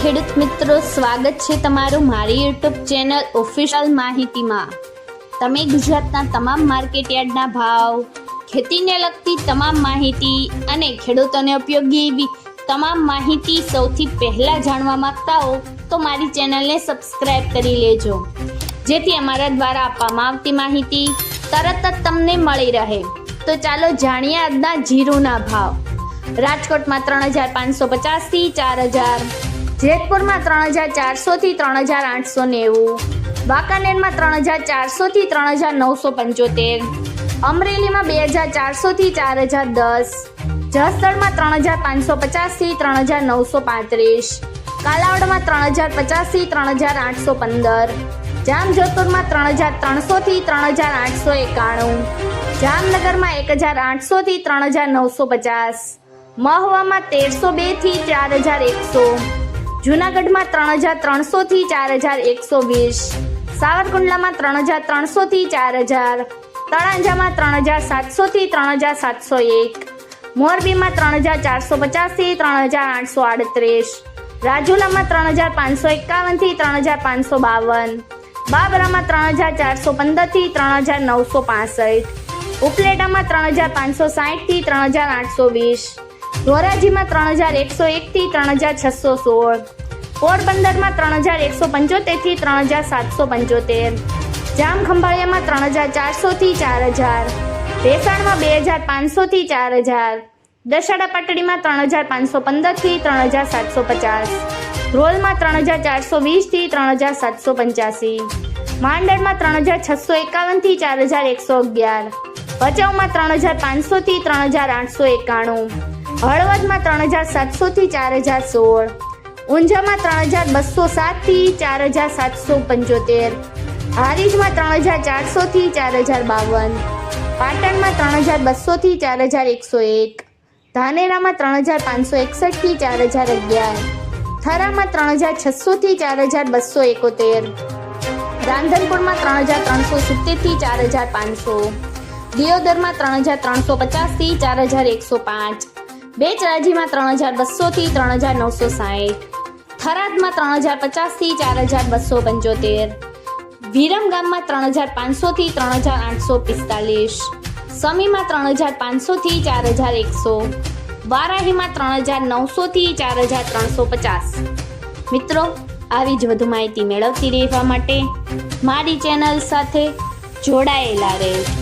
ખેડૂત મિત્રો, સ્વાગત છે તમારું મારી યુટ્યુબ ચેનલ ઓફિશિયલ માહિતીમાં। તમે ગુજરાતના તમામ માર્કેટયાર્ડના ભાવ, ખેતીને લગતી તમામ માહિતી અને ખેડૂતોને ઉપયોગી એવી તમામ માહિતી સૌથી પહેલા જાણવા માંગતા હો તો મારી ચેનલને સબસ્ક્રાઇબ કરી લેજો, જેથી અમારા દ્વારા આપવામાં આવતી માહિતી તરત જ તમને મળી રહે। તો ચાલો જાણીએ આજના જીરુના ભાવ। રાજકોટમાં 3550 થી 4000, જેતપુરમાં 3400 થી 3890, વાંકાનેરમાં 3400 થી 3975, અમરેલીમાં 2400 થી 4010, જસદણમાં 3550 થી 3935, કાલાવડમાં 3050 થી 3815, જામજોધપુરમાં 3300 થી 3891, જામનગરમાં 1800 થી 3950, મહુવામાં 1302 થી 4100, જૂનાગઢમાં 3300 થી 4120, સાવરકુંડલામાં 3300 થી 4000, તળાંજામાં 3700 થી 3701, મોરબીમાં 3450 થી 3838, રાજુલામાં 3551 થી 3552, બાબરામાં 3415 થી 3965, ઉપલેટામાં 3560 થી 3820, ધોરાજીમાં 3101 થી 3616, પોરબંદરમાં 3175 થી 3775, જામખંભાળિયામાં 3400 થી 4000, ભેસાણમાં 2500 થી 4000, દશાડા પાટડીમાં 3515 થી 3750, ધ્રોલમાં 3420 થી 3785, માંડળમાં 3651 થી 4111, ભચાઉમાં 3500 થી 3891, હળવદમાં 3700 થી 4016, ઊંઝામાં 3207 થી 4775, હારીજમાં 3400 થી 4052, પાટણમાં 3200 થી 4101, ધાનેરામાં 3561 થી 4011, થરામાં 3600 થી 4271, રાંધનપુરમાં 3370 થી 4500, દિયોદરમાં 3350 થી 4105, બેચરાજીમાં 3200 થી 3960, થરાદમાં 3050 થી 4275, વિરમગામમાં 3500 થી 3845, સમીમાં 3500 થી 4100, વારાહીમાં 3900 થી 4350। મિત્રો, આવી જ વધુ માહિતી મેળવતી રહેવા માટે મારી ચેનલ સાથે જોડાયેલા રહેજો।